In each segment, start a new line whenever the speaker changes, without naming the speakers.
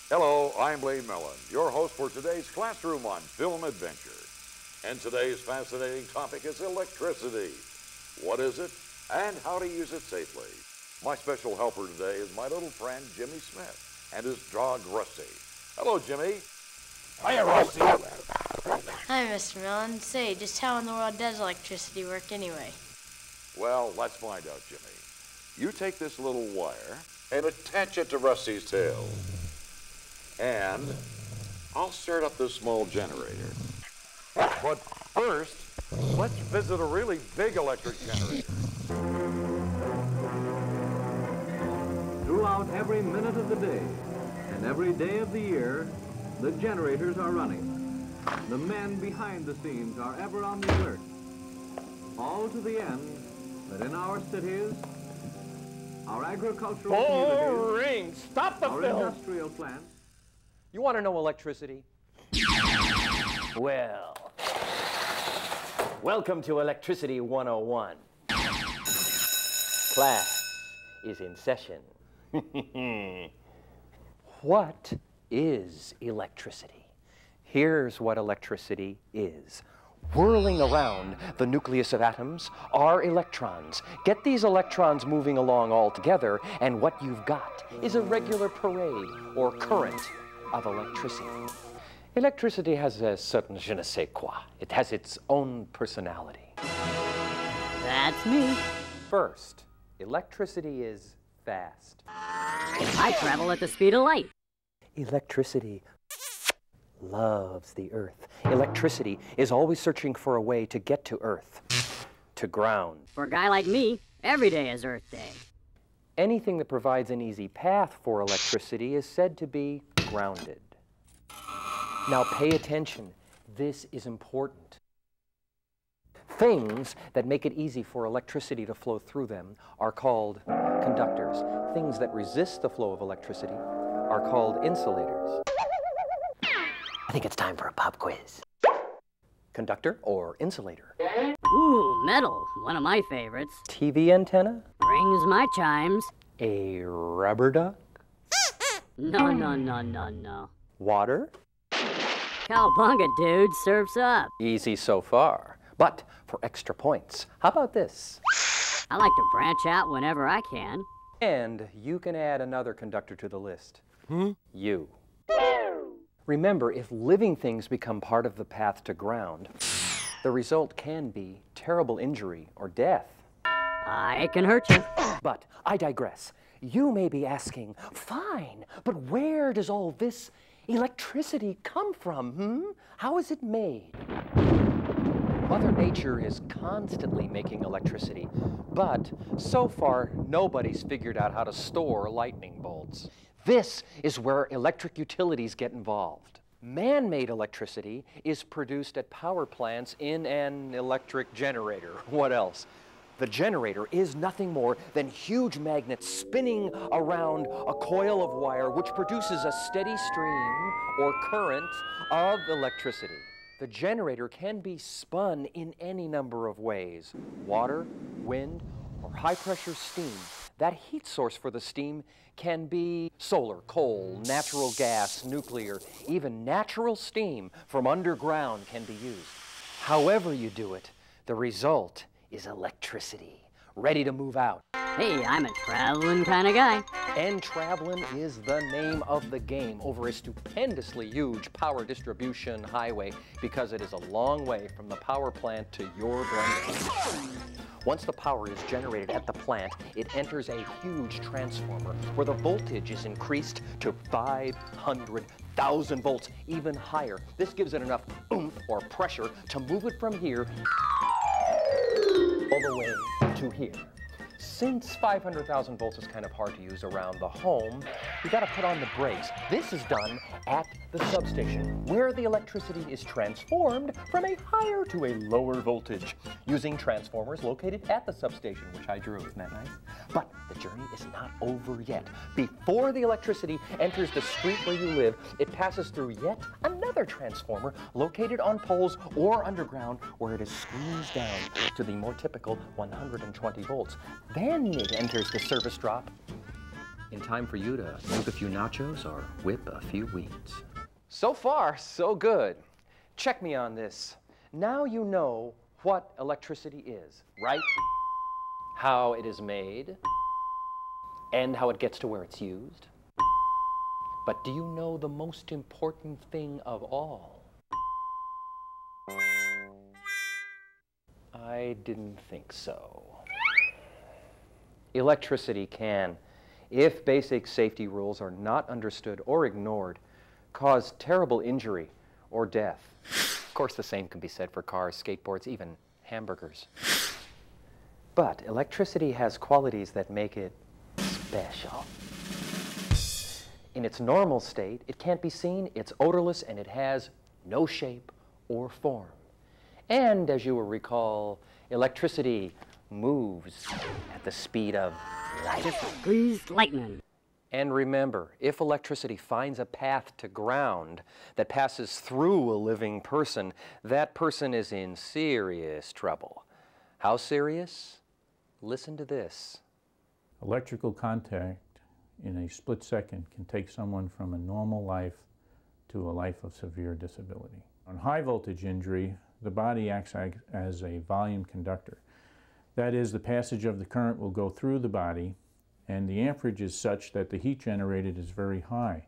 Hello, I'm Lee Millen, your host for today's Classroom on Film Adventure. And today's fascinating topic is electricity. What is it, and how to use it safely? My special helper today is my little friend, Jimmy Smith, and his dog, Rusty. Hello, Jimmy.
Hiya, Rusty.
Hi, Mr. Millen. Say, just how in the world does electricity work anyway?
Well, let's find out, Jimmy. You take this little wire and attach it to Rusty's tail. And I'll start up this small generator. But first, let's visit a really big electric generator.
Throughout every minute of the day and every day of the year, the generators are running. The men behind the scenes are ever on the alert. All to the end that in our cities, our agricultural communities,
Boring! Stop the
our
film!
industrial plants,
You want to know electricity? Well, welcome to Electricity 101. Class is in session. What is electricity? Here's what electricity is. Whirling around the nucleus of atoms are electrons. Get these electrons moving along all together, and what you've got is a regular parade or current of electricity. Electricity has a certain je ne sais quoi. It has its own personality.
That's me.
First, electricity is fast.
I travel at the speed of light.
Electricity loves the earth. Electricity is always searching for a way to get to earth, to ground.
For a guy like me, every day is Earth Day.
Anything that provides an easy path for electricity is said to be grounded. Now pay attention. This is important. Things that make it easy for electricity to flow through them are called conductors. Things that resist the flow of electricity are called insulators. I think it's time for a pop quiz. Conductor or insulator?
Ooh, metal, one of my favorites.
TV antenna?
Rings my chimes.
A rubber duck?
No.
Water?
Cowabunga, dude, surf's up.
Easy so far. But for extra points, how about this?
I like to branch out whenever I can.
And you can add another conductor to the list. You. Remember, if living things become part of the path to ground, the result can be terrible injury or death.
It can hurt you.
But I digress. You may be asking, fine, but where does all this electricity come from? How is it made? Mother Nature is constantly making electricity, but so far nobody's figured out how to store lightning bolts. This is where electric utilities get involved. Man-made electricity is produced at power plants in an electric generator. What else? The generator is nothing more than huge magnets spinning around a coil of wire which produces a steady stream or current of electricity. The generator can be spun in any number of ways: water, wind, or high-pressure steam. That heat source for the steam can be solar, coal, natural gas, nuclear, even natural steam from underground can be used. However you do it, the result is electricity, ready to move out.
Hey, I'm a traveling kind of guy.
And traveling is the name of the game over a stupendously huge power distribution highway because it is a long way from the power plant to your blender. Once the power is generated at the plant, it enters a huge transformer where the voltage is increased to 500,000 volts, even higher. This gives it enough oomph or pressure to move it from here all the way to here. Since 500,000 volts is kind of hard to use around the home, you got to put on the brakes. This is done at the substation, where the electricity is transformed from a higher to a lower voltage, using transformers located at the substation, which I drew. Isn't that nice? But the journey is not over yet. Before the electricity enters the street where you live, it passes through yet another transformer located on poles or underground, where it is squeezed down to the more typical 120 volts. Then it enters the service drop in time for you to milk a few nachos or whip a few weeds.
So far, so good. Check me on this. Now you know what electricity is, right? How it is made, and how it gets to where it's used. But do you know the most important thing of all? I didn't think so. Electricity can, if basic safety rules are not understood or ignored, cause terrible injury or death. Of course, the same can be said for cars, skateboards, even hamburgers. But electricity has qualities that make it special. In its normal state, it can't be seen, it's odorless, and it has no shape or form. And as you will recall, electricity moves at the speed of light.
Greased lightning.
And remember, if electricity finds a path to ground that passes through a living person, that person is in serious trouble. How serious? Listen to this.
Electrical contact in a split second can take someone from a normal life to a life of severe disability. On high voltage injury, the body acts as a volume conductor. That is, the passage of the current will go through the body, and the amperage is such that the heat generated is very high.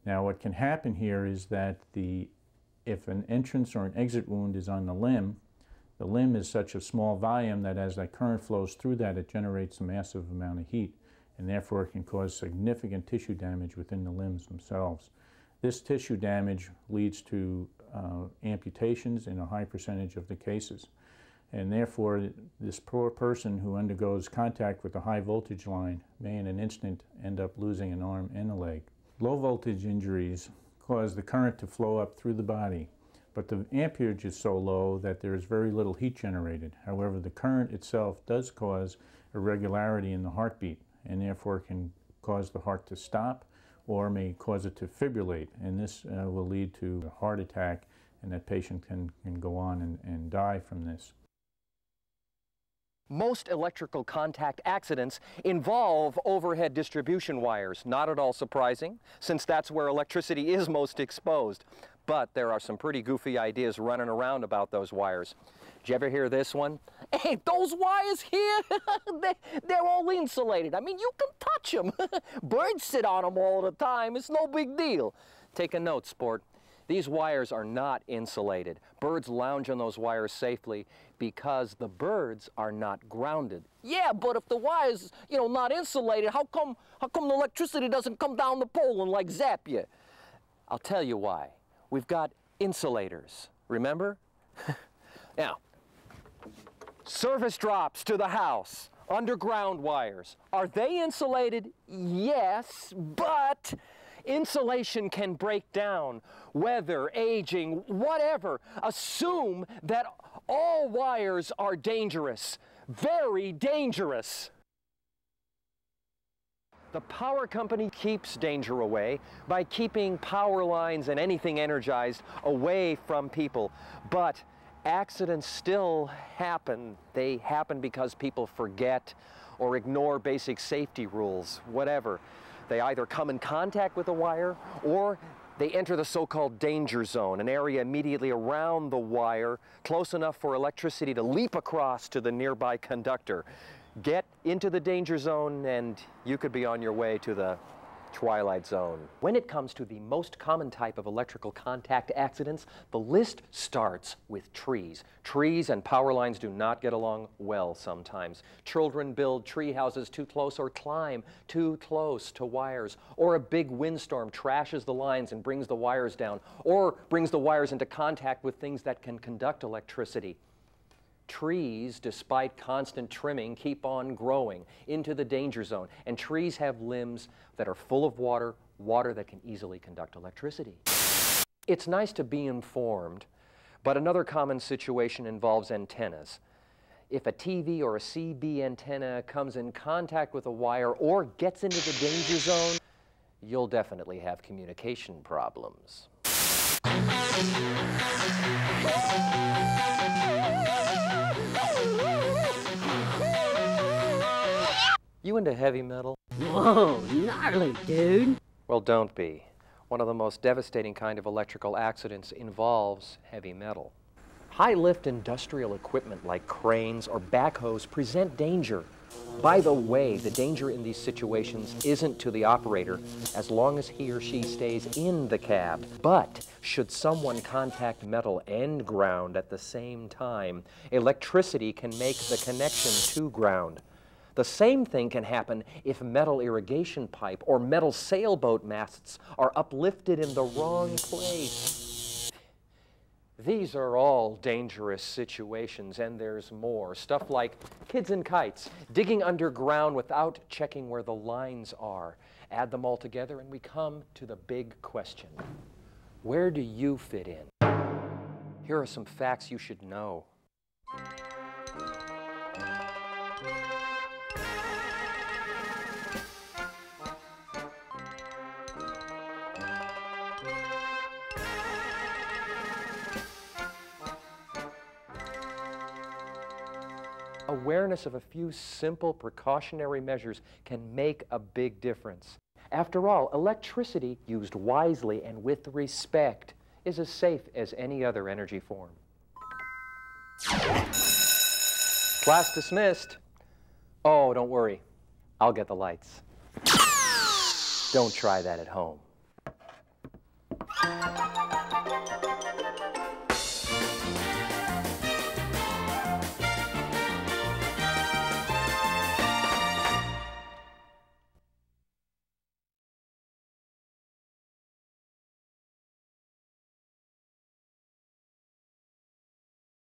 Now what can happen here is that if an entrance or an exit wound is on the limb is such a small volume that as that current flows through that, it generates a massive amount of heat, and therefore it can cause significant tissue damage within the limbs themselves. This tissue damage leads to amputations in a high percentage of the cases. And therefore, this poor person who undergoes contact with a high voltage line may in an instant end up losing an arm and a leg. Low voltage injuries cause the current to flow up through the body, but the amperage is so low that there is very little heat generated. However, the current itself does cause irregularity in the heartbeat, and therefore can cause the heart to stop or may cause it to fibrillate, and this will lead to a heart attack, and that patient can go on and die from this.
Most electrical contact accidents involve overhead distribution wires. Not at all surprising, since that's where electricity is most exposed. But there are some pretty goofy ideas running around about those wires. Did you ever hear this one? Hey, those wires here, they're all insulated. I mean, you can touch them. Birds sit on them all the time. It's no big deal. Take a note, sport. These wires are not insulated. Birds lounge on those wires safely because the birds are not grounded. Yeah, but if the wire's, not insulated, how come the electricity doesn't come down the pole and like zap you? I'll tell you why. We've got insulators, remember? Now, service drops to the house, underground wires. Are they insulated? Yes, but insulation can break down. Weather, aging, whatever. Assume that all wires are dangerous, very dangerous. The power company keeps danger away by keeping power lines and anything energized away from people. But accidents still happen. They happen because people forget or ignore basic safety rules, whatever. They either come in contact with a wire or they enter the so-called danger zone, an area immediately around the wire, close enough for electricity to leap across to the nearby conductor. Get into the danger zone and you could be on your way to the twilight zone. When it comes to the most common type of electrical contact accidents, the list starts with trees. Trees and power lines do not get along well sometimes. Children build tree houses too close or climb too close to wires, or a big windstorm trashes the lines and brings the wires down, or brings the wires into contact with things that can conduct electricity. Trees, despite constant trimming, keep on growing into the danger zone, and trees have limbs that are full of water that can easily conduct electricity. It's nice to be informed, but another common situation involves antennas. If a TV or a CB antenna comes in contact with a wire or gets into the danger zone, you'll definitely have communication problems. You into heavy metal?
Whoa, gnarly, dude.
Well, don't be. One of the most devastating kind of electrical accidents involves heavy metal. High-lift industrial equipment like cranes or backhoes present danger. By the way, the danger in these situations isn't to the operator as long as he or she stays in the cab. But should someone contact metal and ground at the same time, electricity can make the connection to ground. The same thing can happen if metal irrigation pipe or metal sailboat masts are uplifted in the wrong place. These are all dangerous situations, and there's more. Stuff like kids in kites, digging underground without checking where the lines are. Add them all together and we come to the big question. Where do you fit in? Here are some facts you should know. Awareness of a few simple precautionary measures can make a big difference. After all, electricity used wisely and with respect is as safe as any other energy form. Class dismissed. Oh, don't worry. I'll get the lights. Don't try that at home.